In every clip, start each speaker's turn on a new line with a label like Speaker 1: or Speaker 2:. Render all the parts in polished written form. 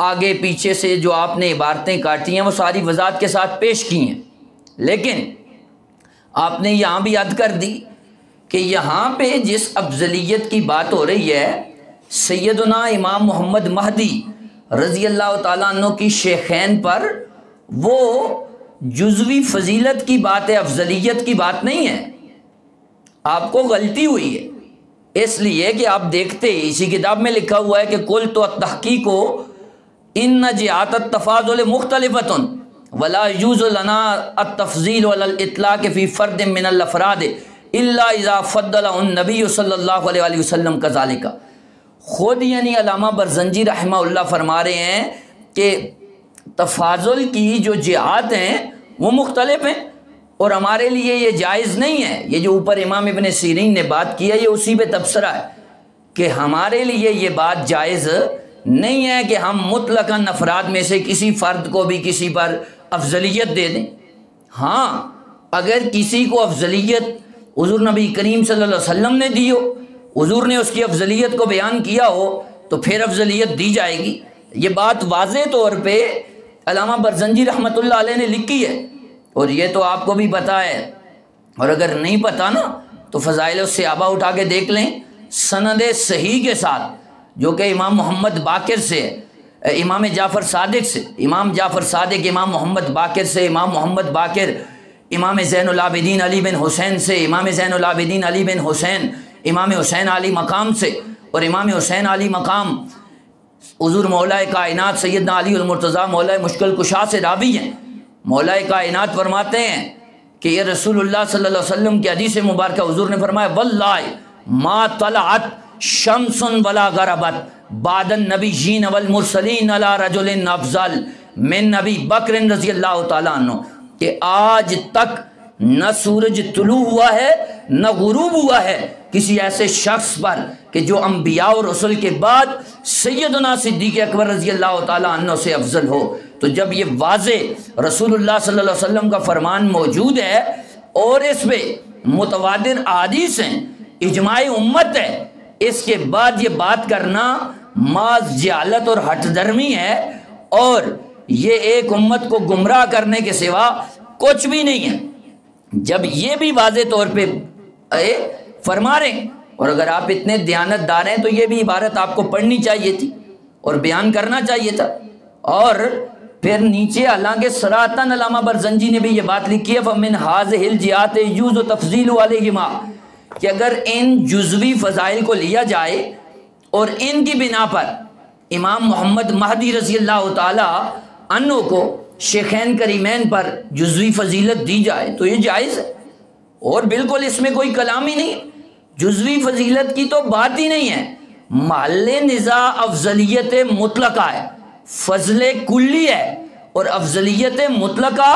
Speaker 1: آگے پیچھے سے جو آپ نے عبارتیں کاٹی ہیں وہ ساری وضاحت کے ساتھ پیش کی ہیں، لیکن آپ نے یہاں بھی عد کر دی کہ یہاں پہ جس افضلیت کی بات ہو رہی ہے سیدنا امام محمد مہدی رضی اللہ تعالیٰ عنہ کی شیخین پر، وہ جزوی فضیلت کی بات ہے، افضلیت کی بات نہیں ہے۔ آپ کو غلطی ہوئی ہے، اس لیے کہ آپ دیکھتے اسی کتاب میں لکھا ہوا ہے کہ کل تو تحقیق ان جہات التفاضل مختلفۃ ولا یجوز لنا التفضیل ولا الاطلاق فی فرد من الافراد الا اذا فضل النبی صلی اللہ علیہ وسلم کذالک۔ خود یعنی علامہ برزنجی رحمہ اللہ فرما رہے ہیں کہ تفاضل کی جو جہات ہیں وہ مختلف ہیں اور ہمارے لیے یہ جائز نہیں ہے۔ یہ جو اوپر امام ابن سیرین نے بات کی ہے یہ اسی پہ تبصرہ ہے کہ ہمارے لیے یہ بات جائز نہیں ہے کہ ہم مطلقاً افراد میں سے کسی فرد کو بھی کسی پر افضلیت دے دیں۔ ہاں اگر کسی کو افضلیت حضور نبی کریم صلی اللہ علیہ وسلم نے دی ہو، حضور نے اس کی افضلیت کو بیان کیا ہو تو پھر افضلیت دی جائے گی۔ یہ بات واضح طور پہ علامہ برزنجی رحمۃ اللہ علیہ نے لکھی ہے اور یہ تو آپ کو بھی پتہ ہے، اور اگر نہیں پتہ نا تو فضائل الصحابہ اٹھا کے دیکھ لیں سند صحیح کے ساتھ، جو کہ امام محمد باقر سے، امام جعفر صادق سے، امام جعفر صادق امام محمد باقر سے، امام محمد باقر امام زین العابدین علی بن حسین سے، امام زین العابدین علی بن حسین امام حسین علی مقام سے، اور امام حسین علی مقام حضور مولا کائنات سیدنا علی المرتضیٰ مولا مشکل کشا سے راوی ہیں۔ مولا کائنات فرماتے ہیں کہ یہ رسول اللہ صلی اللہ علیہ وسلم کی حدیث مبارکہ حضور نے فرمایا واللہ ما طلعت شمس ولا غربت بعد النبیین والمرسلین علی رجل افضل من نبی بکر رضی اللہ تعالیٰ عنہ، کہ آج تک نہ سورج طلوع ہوا ہے نہ غروب ہوا ہے کسی ایسے شخص پر کہ جو انبیاء اور رسول کے بعد سیدنا صدیق اکبر رضی اللہ تعالیٰ عنہ سے افضل ہو۔ تو جب یہ واضح رسول اللہ صلی اللہ علیہ وسلم کا فرمان موجود ہے اور اس پہ متواتر احادیث ہیں، اجماع امت ہے، اس کے بعد یہ بات کرنا محض جہالت اور ہٹ درمی ہے اور یہ ایک امت کو گمراہ کرنے کے سوا کچھ بھی نہیں ہے۔ جب یہ بھی واضح طور پہ فرما رہے ہیں اور اگر آپ اتنے دیانت دار ہیں تو یہ بھی عبارت آپ کو پڑھنی چاہیے تھی اور بیان کرنا چاہیے تھا۔ اور پھر نیچے حالانکہ صراحتاً علامہ برزنجی نے بھی یہ بات لکھی ہے فَمِنْ هَذِهِ الْجِهَاتِ يُجْوَزُ تَفْضِيلُ عَلَيْهِمَا، کہ اگر ان جزوی فضائل کو لیا جائے اور ان کی بنا پر امام محمد مہدی رضی اللہ تعالی عنہ کو شیخین کریمین پر جزوی فضیلت دی جائے تو یہ جائز ہے اور بالکل اس میں کوئی کلام ہی نہیں ہے۔ جزوی فضیلت کی تو بات ہی نہیں ہے، محل نزاع افضلیت مطلقہ ہے، فضل کلی ہے، اور افضلیت مطلقہ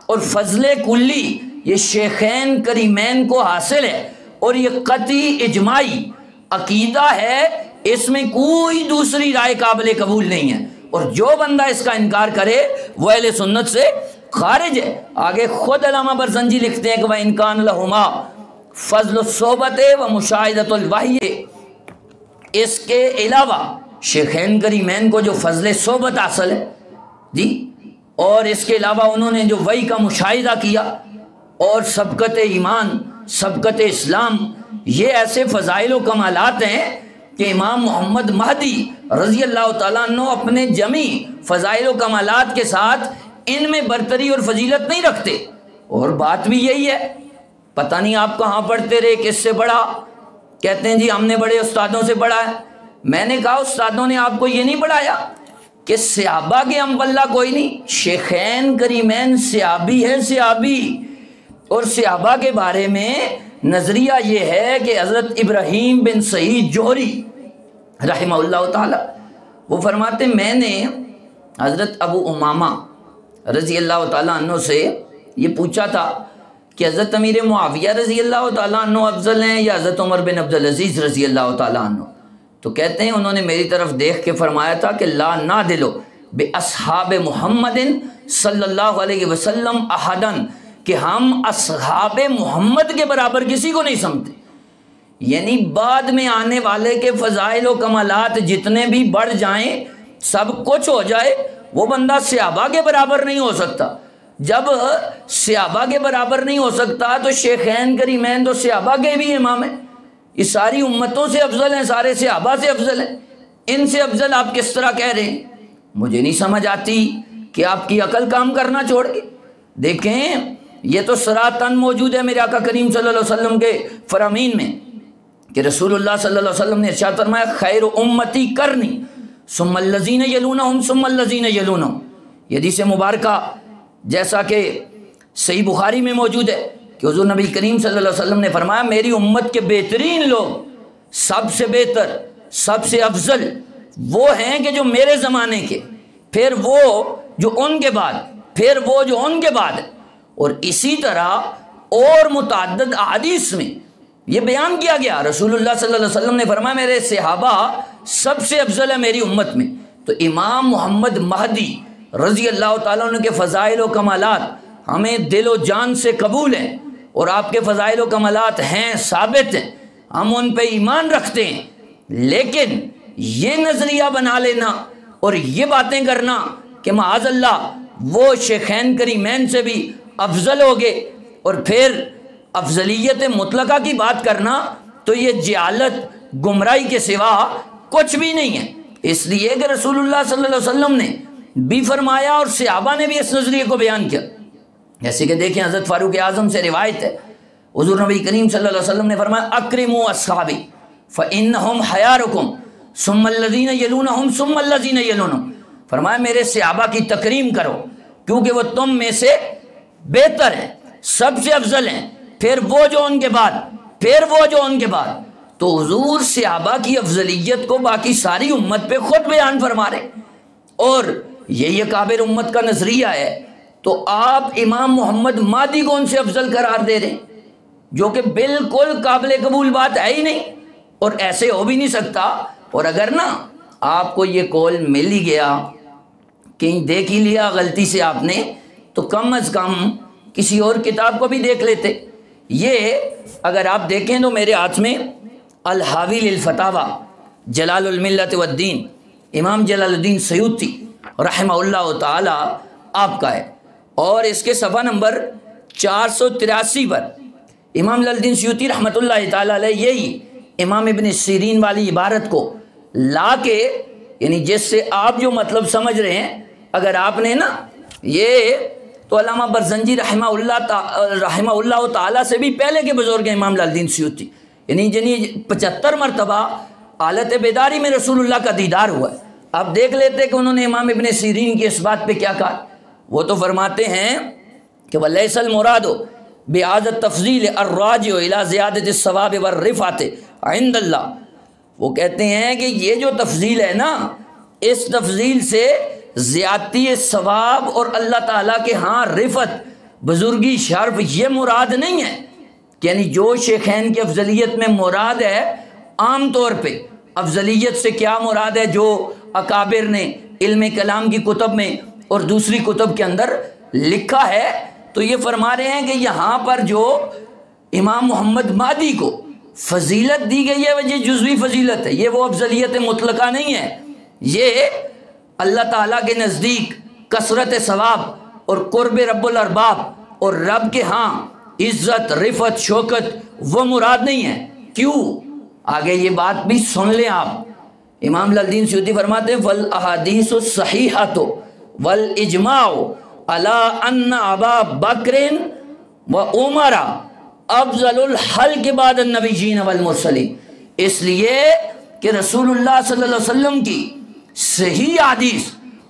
Speaker 1: اور فضل کلی یہ شیخین کریمین کو حاصل ہے اور یہ قطعی اجماعی عقیدہ ہے، اس میں کوئی دوسری رائے قابل قبول نہیں ہے، اور جو بندہ اس کا انکار کرے وہ اہل سنت سے خارج ہے۔ آگے خود علامہ برزنجی لکھتے ہیں کہ وَإِنْ كَانَ لَهُمَا فضل الصحبت و مشاہدۃ الوحی، اس کے علاوہ شیخین کریمین کو جو فضل صحبت حاصل ہے جی، اور اس کے علاوہ انہوں نے جو وحی کا مشاہدہ کیا اور سبقت ایمان سبقت اسلام، یہ ایسے فضائل و کمالات ہیں کہ امام محمد مہدی رضی اللہ تعالیٰ عنہ اپنے جمی فضائل و کمالات کے ساتھ ان میں برتری اور فضیلت نہیں رکھتے۔ اور بات بھی یہی ہے، پتہ نہیں آپ کہاں پڑھتے رہے، کس سے پڑھا، کہتے ہیں جی ہم نے بڑے استادوں سے پڑھا ہے۔ میں نے کہا استادوں نے آپ کو یہ نہیں پڑھایا کہ صحابہ کے ہم پلہ کوئی نہیں، شیخین کریمین صحابی ہے، صحابی، اور صحابہ کے بارے میں نظریہ یہ ہے کہ حضرت ابراہیم بن سعید جوہری رحمہ اللہ تعالی وہ فرماتے میں نے حضرت ابو امامہ رضی اللہ تعالیٰ عنہ سے یہ پوچھا تھا کہ حضرت امیر معاویہ رضی اللہ تعالیٰ عنہ افضل ہیں یا حضرت عمر بن عبدالعزیز رضی اللہ تعالیٰ عنہ؟ تو کہتے ہیں انہوں نے میری طرف دیکھ کے فرمایا تھا کہ لا نادلو بے اصحاب محمد صلی اللہ علیہ وسلم احدن، کہ ہم اصحاب محمد کے برابر کسی کو نہیں سمجھتے، یعنی بعد میں آنے والے کے فضائل و کمالات جتنے بھی بڑھ جائیں سب کچھ ہو جائے وہ بندہ صحابہ کے برابر نہیں ہو سکتا. جب صحابہ کے برابر نہیں ہو سکتا تو شیخین کریمین تو صحابہ کے بھی امام ہیں. یہ ساری امتوں سے افضل ہیں, سارے صحابہ سے افضل ہیں, ان سے افضل آپ کس طرح کہہ رہے ہیں؟ مجھے نہیں سمجھ آتی کہ آپ کی عقل کام کرنا چھوڑ کے. دیکھیں یہ تو صراحتاً موجود ہے میرے آقا کریم صلی اللہ علیہ وسلم کے فرامین میں کہ رسول اللہ صلی اللہ علیہ وسلم نے ارشاد فرمایا خیر امتی کرنی ثم الذین یلونہم ثم الذین یلونہم. یہ حدیث مبارکہ جیسا کہ صحیح بخاری میں موجود ہے کہ حضور نبی کریم صلی اللہ علیہ وسلم نے فرمایا میری امت کے بہترین لوگ, سب سے بہتر, سب سے افضل وہ ہیں کہ جو میرے زمانے کے, پھر وہ جو ان کے بعد, پھر وہ جو ان کے بعد. اور اسی طرح اور متعدد احادیث میں یہ بیان کیا گیا, رسول اللہ صلی اللہ علیہ وسلم نے فرمایا میرے صحابہ سب سے افضل ہے میری امت میں. تو امام محمد مہدی رضی اللہ تعالیٰ عنہ کے فضائل و کمالات ہمیں دل و جان سے قبول ہیں, اور آپ کے فضائل و کمالات ہیں, ثابت ہیں, ہم ان پہ ایمان رکھتے ہیں. لیکن یہ نظریہ بنا لینا اور یہ باتیں کرنا کہ معاذ اللہ وہ شیخین کریمین سے بھی افضل ہو گئے, اور پھر افضلیت مطلقہ کی بات کرنا, تو یہ جہالت گمراہی کے سوا کچھ بھی نہیں ہے. اس لیے کہ رسول اللہ صلی اللہ علیہ وسلم نے بھی فرمایا اور صحابہ نے بھی اس نظریے کو بیان کیا. جیسے کہ دیکھیں حضرت فاروق اعظم سے روایت ہے, حضور نبی کریم صلی اللہ علیہ وسلم نے فرمایا اکرموا اصحابی فانہم خیارکم ثم الذین یلونہم ثم الذین یلونہم. فرمایا میرے صحابہ کی تکریم کرو کیونکہ وہ تم میں سے بہتر ہیں, سب سے افضل ہیں, پھر وہ جو ان کے بعد, پھر وہ جو ان کے بعد. تو حضور صحابہ کی افضلیت کو باقی ساری امت پہ خود بیان فرما رہے, اور یہ اکابر امت کا نظریہ ہے. تو آپ امام محمد مہدی کو ان سے افضل قرار دے رہے ہیں, جو کہ بالکل قابل قبول بات ہے ہی نہیں, اور ایسے ہو بھی نہیں سکتا. اور اگر نا آپ کو یہ قول مل ہی گیا, کہیں دیکھ ہی لیا غلطی سے آپ نے, تو کم از کم کسی اور کتاب کو بھی دیکھ لیتے. یہ اگر آپ دیکھیں تو میرے ہاتھ میں الحاوی للفتاوی جلال الملت والدین امام جلال الدین سیوطی رحمہ اللہ تعالی آپ کا ہے, اور اس کے صفحہ نمبر 483 پر امام جلال الدین سیوطی رحمۃ اللہ تعالی علیہ یہی امام ابن سیرین والی عبارت کو لا کے, یعنی جس سے آپ جو مطلب سمجھ رہے ہیں, اگر آپ نے نا یہ تو علامہ برزنجی رحمہ اللہ تعالیٰ سے بھی پہلے کے بزرگ ہیں امام جلال الدین سیوطی, یعنی جنہیں 75 مرتبہ حالت بیداری میں رسول اللہ کا دیدار ہوا ہے. آپ دیکھ لیتے کہ انہوں نے امام ابن سیرین کی اس بات پہ کیا کہا. وہ تو فرماتے ہیں کہ وَلَيْسَ الْمُرَادُ بِهَذَا التَّفْضِيلِ الرَّاجِعُ إِلَى زِيَادَةِ الثَّوَابِ وَالرِّفْعَةِ عِندَ اللَّهِ. وہ کہتے ہیں کہ یہ جو تفضیل ہے نا, اس تفضیل سے زیادتی ثواب اور اللہ تعالیٰ کے ہاں رفعت, بزرگی, شرف یہ مراد نہیں ہے. یعنی جو شیخین کی افضلیت میں مراد ہے, عام طور پہ افضلیت سے کیا مراد ہے جو اکابر نے علم کلام کی کتب میں اور دوسری کتب کے اندر لکھا ہے, تو یہ فرما رہے ہیں کہ یہاں پر جو امام محمد مہدی کو فضیلت دی گئی ہے یہ جزوی فضیلت ہے, یہ وہ افضلیت مطلقہ نہیں ہے. یہ اللہ تعالیٰ کے نزدیک کثرت ثواب اور قرب رب الارباب اور رب کے ہاں عزت, رفعت, شوکت وہ مراد نہیں ہے. کیوں؟ آگے یہ بات بھی سن لیں آپ. امام جلال الدین سیوطی فرماتے ہیں والاحادیث الصحیحۃ والاجماع علی ان ابا بکر و عمر افضل الخلق بعد النبیین والمرسلین. اس لیے کہ رسول اللہ صلی اللہ علیہ وسلم کی صحیح حدیث,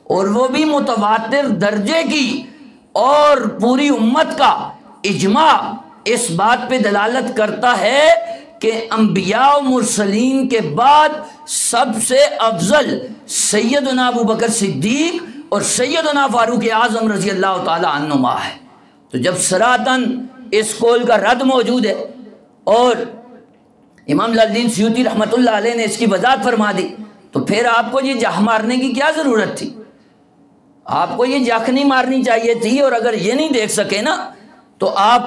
Speaker 1: اور وہ بھی متواتر درجے کی, اور پوری امت کا اجماع اس بات پہ دلالت کرتا ہے کہ انبیاء و مرسلین کے بعد سب سے افضل سیدنا ابو بکر صدیق اور سیدنا فاروق اعظم رضی اللہ تعالی عنہما ہے. تو جب صراحتاً اس قول کا رد موجود ہے اور امام جلال الدین سیوطی رحمۃ اللہ علیہ نے اس کی وضاحت فرما دی, تو پھر آپ کو یہ جاہ مارنے کی کیا ضرورت تھی؟ آپ کو یہ جاکھنی مارنی چاہیے تھی. اور اگر یہ نہیں دیکھ سکے نا, تو آپ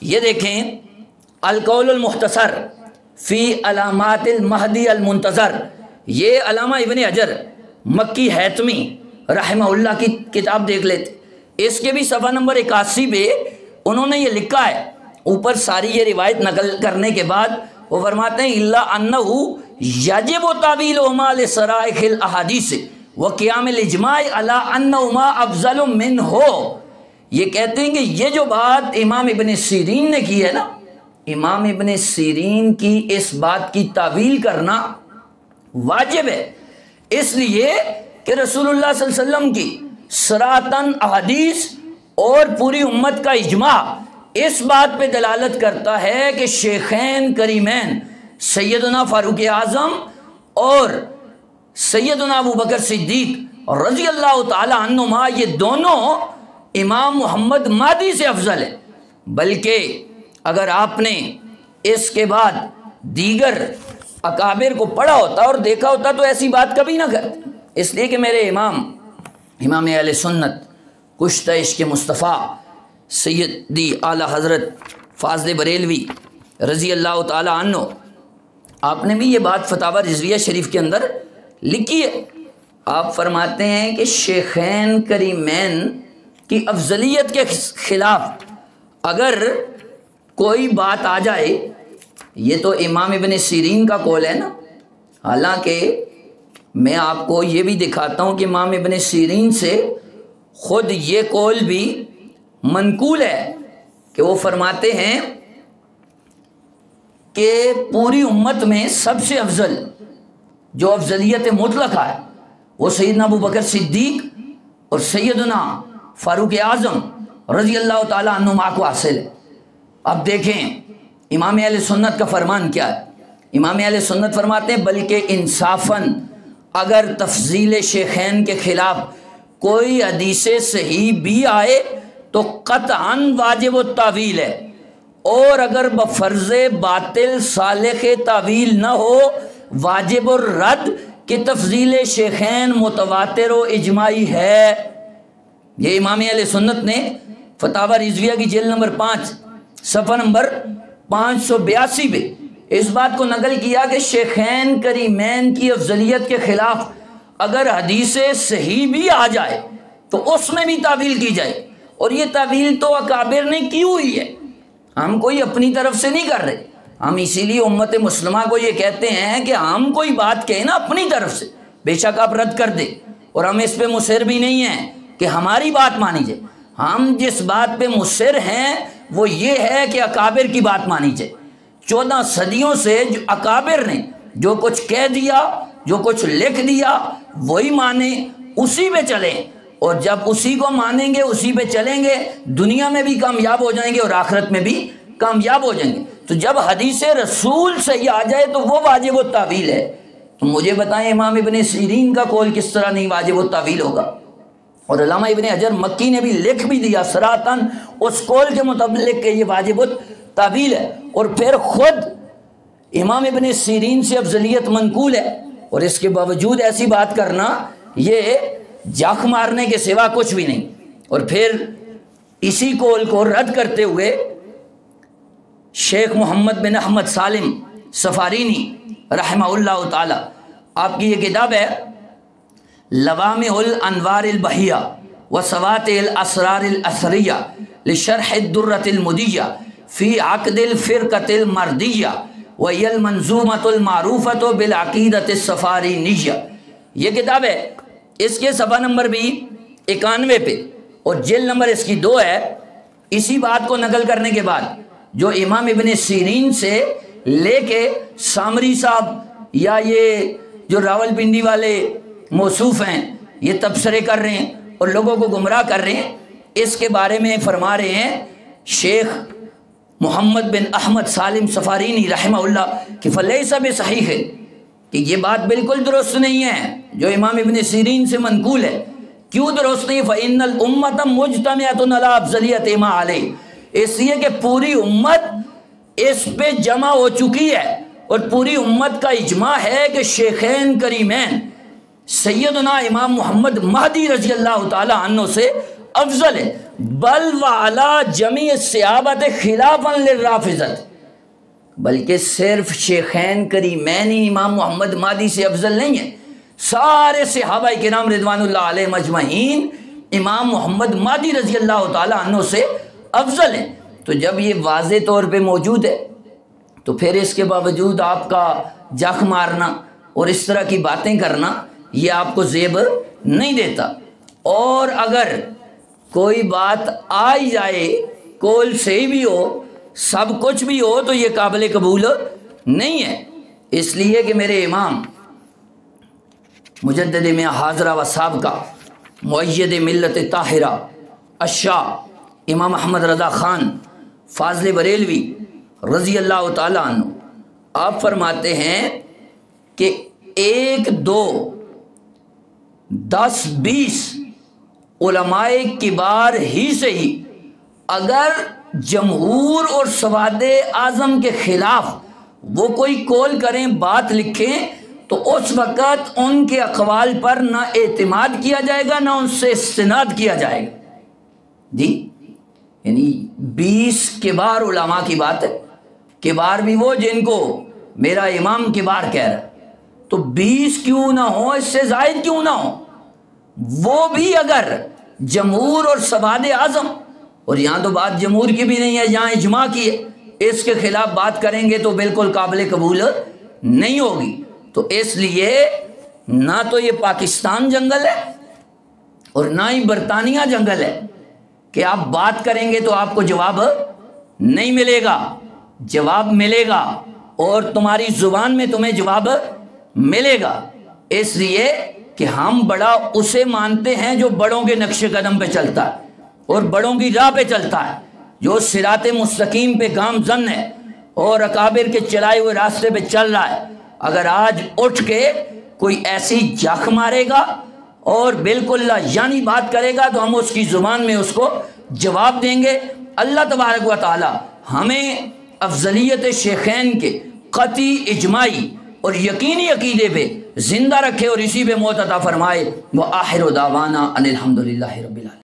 Speaker 1: یہ دیکھیں القول المختصر فی علامات المہدی المنتظر, یہ علامہ ابن حجر مکی حیتمی رحمہ اللہ کی کتاب دیکھ لیتے، اس کے بھی صفحہ نمبر 81 پہ انہوں نے یہ لکھا ہے، اوپر ساری یہ روایت نقل کرنے کے بعد وہ فرماتے ہیں الا انہ یجب تعویلہما لصرائح الاحادیث وقیام الاجماع علی انہما افضل منہ، یہ کہتے ہیں کہ یہ جو بات امام ابن سیرین نے کی ہے نا، امام ابن سیرین کی اس بات کی تعویل کرنا واجب ہے، اس لیے کہ رسول اللہ صلی اللہ علیہ وسلم کی صراحتاً احادیث اور پوری امت کا اجماع اس بات پہ دلالت کرتا ہے کہ شیخین کریمین سیدنا فاروق اعظم اور سیدنا ابو بکر صدیق رضی اللہ تعالی عنہما یہ دونوں امام محمد مہدی سے افضل ہے، بلکہ اگر آپ نے اس کے بعد دیگر اکابر کو پڑھا ہوتا اور دیکھا ہوتا تو ایسی بات کبھی نہ کرتے، اس لیے کہ میرے امام اہل سنت کشتہ عشق مصطفیٰ سیدی اعلیٰ حضرت فاضل بریلوی رضی اللہ تعالی عنہ، آپ نے بھی یہ بات فتاوی رضویہ شریف کے اندر لکھی ہے، آپ فرماتے ہیں کہ شیخین کریمین کی افضلیت کے خلاف اگر کوئی بات آ جائے، یہ تو امام ابن سیرین کا قول ہے نا، حالانکہ میں آپ کو یہ بھی دکھاتا ہوں کہ امام ابن سیرین سے خود یہ قول بھی منقول ہے کہ وہ فرماتے ہیں کہ پوری امت میں سب سے افضل جو افضلیت مطلقہ ہے وہ سیدنا ابو بکر صدیق اور سیدنا فاروق اعظم رضی اللہ تعالی عنہما کو حاصل ہے۔ اب دیکھیں امام اہل سنت کا فرمان کیا ہے، امام اہل سنت فرماتے ہیں بلکہ انصافاً اگر تفضیل شیخین کے خلاف کوئی حدیث صحیح بھی آئے تو قطعاً واجب التعویل ہے، اور اگر بفرض باطل صالح تعویل نہ ہو واجب الرد کہ تفضیل شیخین متواتر و اجماعی ہے۔ یہ امام اہل سنت نے فتاوی رضویہ کی جلد نمبر 5 صفحہ نمبر 582 پہ اس بات کو نقل کیا کہ شیخین کریمین کی افضلیت کے خلاف اگر حدیث صحیح بھی آ جائے تو اس میں بھی تعویل کی جائے، اور یہ تعویل تو اکابر نے کی ہوئی ہے، ہم کوئی اپنی طرف سے نہیں کر رہے، ہم اسی لیے امت مسلمہ کو یہ کہتے ہیں کہ ہم کوئی بات کہیں نا اپنی طرف سے بے شک آپ رد کر دیں، اور ہم اس پہ مصر بھی نہیں ہیں کہ ہماری بات مانی جائے، ہم جس بات پہ مصر ہیں وہ یہ ہے کہ اکابر کی بات مانی جائے۔ 14 صدیوں سے جو اکابر نے جو کچھ کہہ دیا، جو کچھ لکھ دیا وہی مانیں، اسی پہ چلیں، اور جب اسی کو مانیں گے اسی پہ چلیں گے دنیا میں بھی کامیاب ہو جائیں گے اور آخرت میں بھی کامیاب ہو جائیں گے۔ تو جب حدیث رسول صحیح آ جائے تو وہ واجب التعویل ہے، تو مجھے بتائیں امام ابن سیرین کا قول کس طرح نہیں واجب التعویل ہوگا؟ اور علامہ ابن حجر مکی نے بھی لکھ بھی دیا صراحتاً اس قول کے متعلق کہ یہ واجب التعویل ہے، اور پھر خود امام ابن سیرین سے افضلیت منقول ہے، اور اس کے باوجود ایسی بات کرنا یہ جاک مارنے کے سوا کچھ بھی نہیں۔ اور پھر اسی قول کو رد کرتے ہوئے شیخ محمد بن احمد سالم سفارینی رحمہ اللہ تعالی، آپ کی یہ کتاب ہے لوامع الانوار البہیہ وسواتع الاسرار الاسریہ لشرح الدرۃ المدیہ فی عقد الفرقۃ المردیہ وہی المنظومۃ المعروفۃ بالعقیدۃ السفارینیہ، یہ کتاب ہے، اس کے صفحہ نمبر بھی 91 پہ اور جلد نمبر اس کی 2 ہے۔ اسی بات کو نقل کرنے کے بعد جو امام ابن سیرین سے لے کے سامری صاحب یا یہ جو راول پنڈی والے موصوف ہیں یہ تبصرے کر رہے ہیں اور لوگوں کو گمراہ کر رہے ہیں، اس کے بارے میں فرما رہے ہیں شیخ محمد بن احمد سالم سفارینی رحمہ اللہ کہ فلیس بصحیح ہے، کہ یہ بات بالکل درست نہیں ہے جو امام ابن سیرین سے منقول ہے۔ کیوں درست نہیں؟ فإن الأمة مجتمعة على أفضلية ما عليه، اس لیے کہ پوری امت اس پہ جمع ہو چکی ہے اور پوری امت کا اجماع ہے کہ شیخین کریمین سیدنا امام محمد مہدی رضی اللہ تعالی عنہ سے افضل ہے، بل وعلی جمیع الصحابۃ خلافا للرافضۃ، بلکہ صرف شیخین کریمین ہی امام محمد مہدی سے افضل نہیں ہے، سارے صحابہ کرام رضوانullah علیہم اجمعین امام محمد مہدی رضی اللہ تعالیٰ عنہ سے افضل ہیں۔ تو جب یہ واضح طور پہ موجود ہے تو پھر اس کے باوجود آپ کا جاک مارنا اور اس طرح کی باتیں کرنا یہ آپ کو زیب نہیں دیتا۔ اور اگر کوئی بات آئی جائے، کول صحیح بھی ہو، سب کچھ بھی ہو، تو یہ قابل قبول نہیں ہے۔ اس لیے کہ میرے امام مجدد میں حاضرہ و سابقہ مؤید ملت طاہرہ الشاہ امام احمد رضا خان فاضل بریلوی رضی اللہ تعالیٰ عنہ آپ فرماتے ہیں کہ 1 2 10 20 علماء کبار ہی سے ہی اگر جمہور اور سواد اعظم کے خلاف وہ کوئی کول کریں، بات لکھیں، تو اس وقت ان کے اقوال پر نہ اعتماد کیا جائے گا نہ ان سے استناد کیا جائے گا۔ جی یعنی 20 کبار علماء کی بات ہے، کبار بھی وہ جن کو میرا امام کبار کہہ رہا ہے، تو 20 کیوں نہ ہو، اس سے زائد کیوں نہ ہو، وہ بھی اگر جمہور اور سواد اعظم، اور یہاں تو بات جمہور کی بھی نہیں ہے، یہاں اجماع کی ہے، اس کے خلاف بات کریں گے تو بالکل قابل قبول نہیں ہوگی۔ تو اس لیے نہ تو یہ پاکستان جنگل ہے اور نہ ہی برطانیہ جنگل ہے کہ آپ بات کریں گے تو آپ کو جواب نہیں ملے گا، جواب ملے گا اور تمہاری زبان میں تمہیں جواب ملے گا۔ اس لیے کہ ہم بڑا اسے مانتے ہیں جو بڑوں کے نقش قدم پہ چلتا ہے اور بڑوں کی راہ پہ چلتا ہے، جو صراط مستقیم پہ گامزن ہے اور اکابر کے چلائے ہوئے راستے پہ چل رہا ہے۔ اگر آج اٹھ کے کوئی ایسی جاک مارے گا اور بالکل یعنی بات کرے گا تو ہم اس کی زبان میں اس کو جواب دیں گے۔ اللہ تبارک و تعالی ہمیں افضلیت شیخین کے قطعی، اجماعی اور یقینی عقیدے پہ زندہ رکھے اور اسی پہ موت عطا فرمائے۔ وآخر دعوانا ان الحمدللہ رب العالمین۔